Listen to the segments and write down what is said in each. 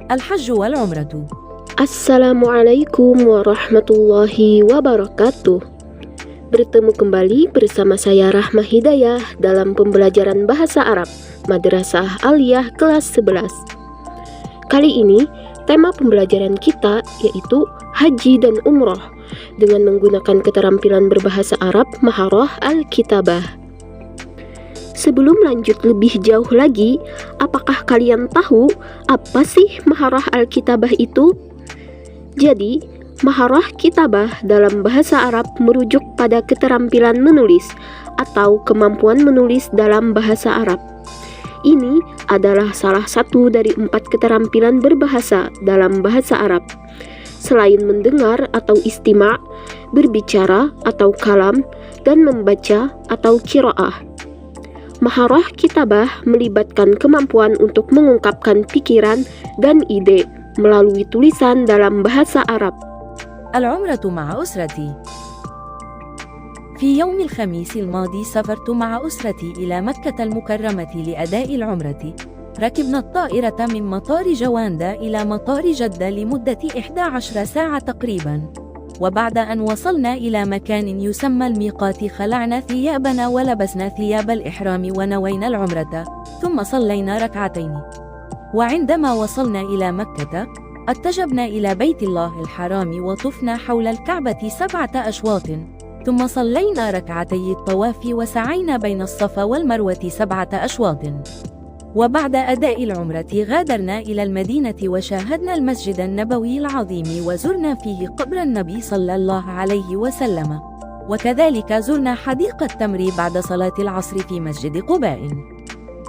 الحج والعمرة. Assalamualaikum warahmatullahi wabarakatuh. Bertemu kembali bersama saya Rahma Hidayah dalam pembelajaran bahasa Arab Madrasah Aliyah kelas 11. Kali ini tema pembelajaran kita yaitu haji dan umroh dengan menggunakan keterampilan berbahasa Arab Maharah Al-Kitabah. Sebelum lanjut lebih jauh lagi, apakah kalian tahu apa sih Maharah Al-Kitabah itu? Jadi, Maharah Kitabah dalam bahasa Arab merujuk pada keterampilan menulis atau kemampuan menulis dalam bahasa Arab. Ini adalah salah satu dari 4 keterampilan berbahasa dalam bahasa Arab. Selain mendengar atau istima', berbicara atau kalam, dan membaca atau qiraah. Maharah Kitabah melibatkan kemampuan untuk mengungkapkan pikiran dan ide melalui tulisan dalam bahasa Arab. العمرة مع أسرتي. في يوم الخميس الماضي سافرت مع أسرتي إلى مكة المكرمة لأداء العمرة. ركبنا الطائرة من مطار جواندا إلى مطار جدة لمدة 11 ساعة تقريباً. وبعد أن وصلنا إلى مكان يسمى الميقات خلعنا ثيابنا ولبسنا ثياب الإحرام ونوينا العمرة ثم صلينا ركعتين. وعندما وصلنا إلى مكة اتجهنا إلى بيت الله الحرام وطفنا حول الكعبة 7 أشواط ثم صلينا ركعتي الطواف وسعينا بين الصفا والمروة 7 أشواط. وبعد أداء العمرة غادرنا إلى المدينة وشاهدنا المسجد النبوي العظيم وزرنا فيه قبر النبي صلى الله عليه وسلم. وكذلك زرنا حديقة تمر بعد صلاة العصر في مسجد قباء.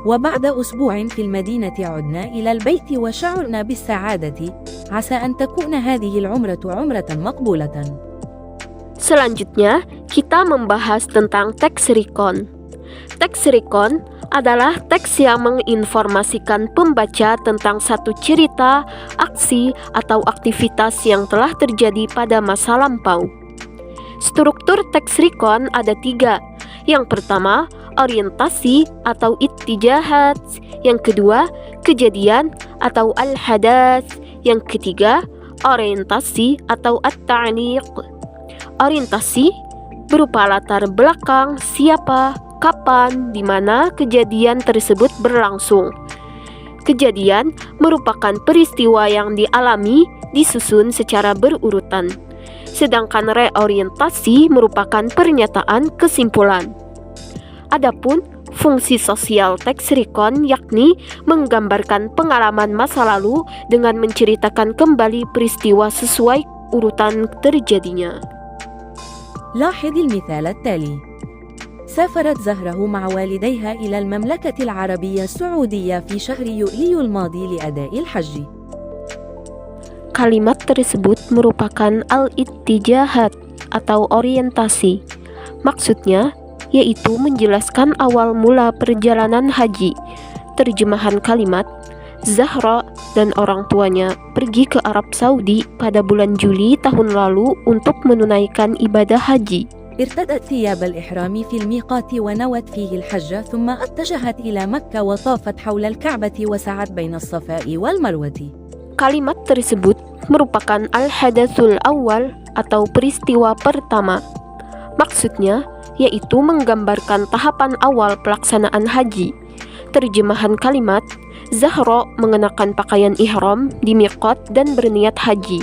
وبعد أسبوع في المدينة عدنا إلى البيت وشعرنا بالسعادة. عسى أن تكون هذه العمرة عمرة مقبولة. Selanjutnya, kita membahas tentang teks rikon. Teks rikon adalah teks yang menginformasikan pembaca tentang satu cerita, aksi, atau aktivitas yang telah terjadi pada masa lampau. Struktur teks rikon ada 3. Yang pertama, orientasi atau ittijahat. Yang kedua, kejadian atau al-hadath. Yang ketiga, orientasi atau at-ta'liq. Orientasi berupa latar belakang siapa, kapan, di mana kejadian tersebut berlangsung. Kejadian merupakan peristiwa yang dialami, disusun secara berurutan. Sedangkan reorientasi merupakan pernyataan kesimpulan. Adapun fungsi sosial teks rikon yakni menggambarkan pengalaman masa lalu dengan menceritakan kembali peristiwa sesuai urutan terjadinya. لاحظ المثال التالي. سافرت زهرة مع والديها إلى المملكة العربية السعودية في شهر يوليو الماضي لأداء الحج. Kalimat tersebut merupakan al-ittijahat atau orientasi. Maksudnya yaitu menjelaskan awal mula perjalanan haji. Terjemahan kalimat, Zahra dan orang tuanya pergi ke Arab Saudi pada bulan Juli tahun lalu untuk menunaikan ibadah haji. ارتدت ثياب الإحرام في الميقات ونوت فيه الحج ثم اتجهت إلى مكة وطافت حول الكعبة وسعت بين الصفاء والمروة. Kalimat tersebut merupakan al-hadatsul awal atau peristiwa pertama. Maksudnya yaitu menggambarkan tahapan awal pelaksanaan haji. Terjemahan kalimat, Zahra mengenakan pakaian ihram di miqat dan berniat haji.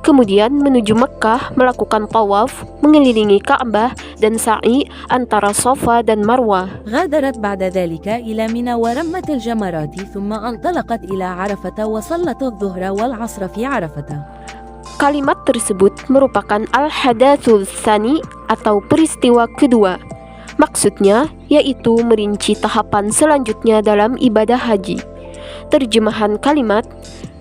Kemudian menuju Mekkah melakukan tawaf, mengelilingi Ka'bah dan sa'i antara Safa dan Marwah. غادرت بعد ذلك إلى منى ورمت الجمرات ثم انطلقت إلى عرفة وصلت الظهر والعصر في عرفة. Kalimat tersebut merupakan al-hadatsul tsani atau peristiwa kedua. Maksudnya yaitu merinci tahapan selanjutnya dalam ibadah haji. Terjemahan kalimat,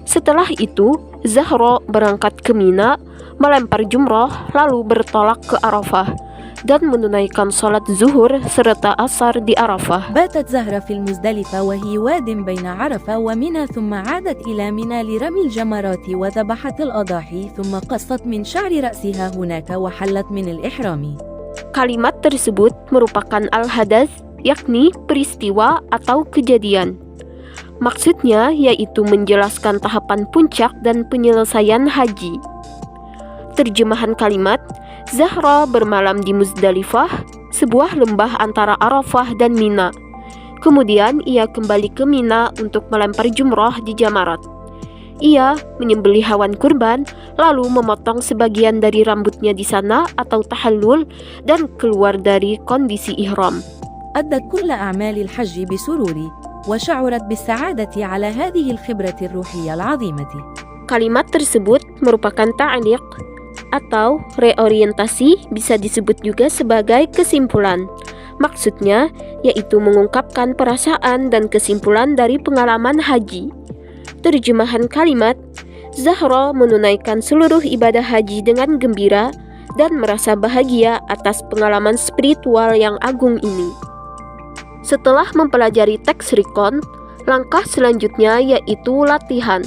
setelah itu Zahra berangkat ke Mina, melempar jumrah, lalu bertolak ke Arafah dan menunaikan salat zuhur serta asar di Arafah. باتت زهرة في المزدلفة وهي واد بين عرفة ومنى ثم عادت إلى منى لرمي الجمرات وذبحت الأضاحي ثم قصت من شعر رأسها هناك وحلت من الإحرام. Kalimat tersebut merupakan al-hadath, yakni peristiwa atau kejadian. Maksudnya yaitu menjelaskan tahapan puncak dan penyelesaian haji. Terjemahan kalimat, Zahra bermalam di Muzdalifah, sebuah lembah antara Arafah dan Mina. Kemudian ia kembali ke Mina untuk melempar jumrah di Jamarat. Ia menyembelih hewan kurban, lalu memotong sebagian dari rambutnya di sana atau tahallul dan keluar dari kondisi ihram. أدت كل أعمال الحج بسرور وشعرت بالسعادة على هذه الخبرة الروحية العظيمة. Kalimat tersebut merupakan ta'liq atau reorientasi, bisa disebut juga sebagai kesimpulan. Maksudnya yaitu mengungkapkan perasaan dan kesimpulan dari pengalaman haji. Terjemahan kalimat, Zahra menunaikan seluruh ibadah haji dengan gembira dan merasa bahagia atas pengalaman spiritual yang agung ini. Setelah mempelajari teks rikon, langkah selanjutnya yaitu latihan.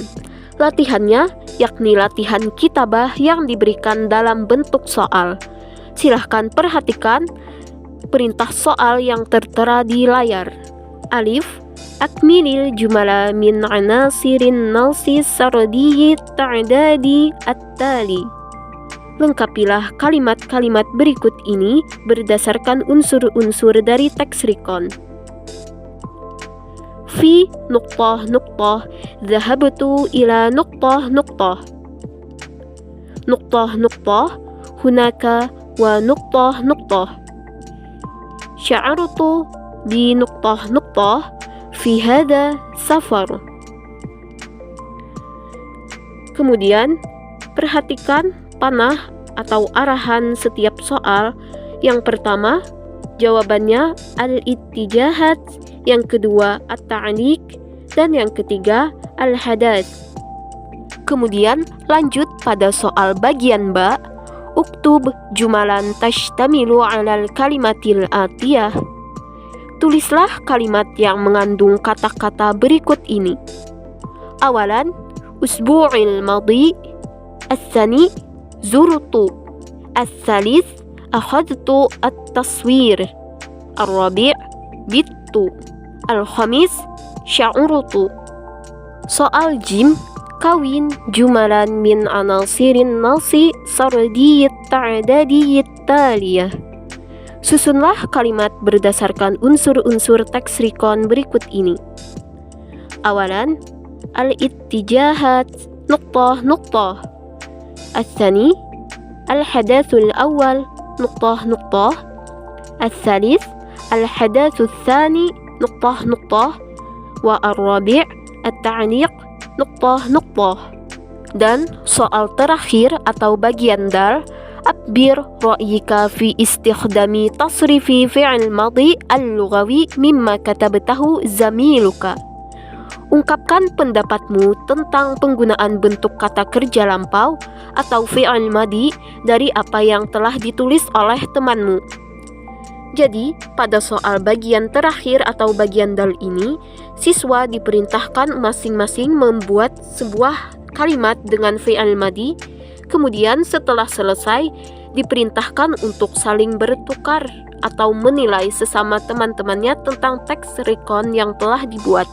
Latihannya yakni latihan kitabah yang diberikan dalam bentuk soal. Silahkan perhatikan perintah soal yang tertera di layar. Alif, akmilil jumala min anasirin nalsi sardiyi ta'dadi at-tali. Lengkapilah kalimat-kalimat berikut ini berdasarkan unsur-unsur dari teks rikon. Fi nuqtah nuqtah dhahabtu ila nuqtah nuqtah. Nuqtah nuqtah hunaka wa nuqtah nuqtah. Sya'artu bi nuqtah nuqtah fi hadha safar. Kemudian perhatikan panah atau arahan setiap soal. Yang pertama, jawabannya al-ittijahat, yang kedua at-ta'liq, dan yang ketiga al-hadath. Kemudian lanjut pada soal bagian ba, uktub jumalan tashtamilu 'alal kalimatil atiyah. Tulislah kalimat yang mengandung kata-kata berikut ini. Awalan, usbu'il madhi. As-tsani, zurtu. As-tsalits, akhadtu at-taswir. Ar-rabi', bittu. Al-khamis, sya'urtu. Soal jim, kawin jumalan min anasirin nasi sardiyit ta'dadiyit taliyah. Susunlah kalimat berdasarkan unsur-unsur teks rikon berikut ini. Awalan, al-ittijahat nuqtah nuqtah. Al-thani, al-hadathul awal nuqtah nuqtah. Al-thalith, al-hadathul thani nuqtah nuqtah. Wa ar-rabi' at-ta'liq nuqtah nuqtah. Dan soal terakhir atau bagian dal, akbir ra'yika fi istikhdami tasrifi fi'il madhi al-lughawi mimma katabtahu zamiluka. Ungkapkan pendapatmu tentang penggunaan bentuk kata kerja lampau atau fi'il madhi dari apa yang telah ditulis oleh temanmu. Jadi, pada soal bagian terakhir atau bagian dal ini, siswa diperintahkan masing-masing membuat sebuah kalimat dengan fi'il madhi. Kemudian setelah selesai, diperintahkan untuk saling bertukar atau menilai sesama teman-temannya tentang teks rikon yang telah dibuat.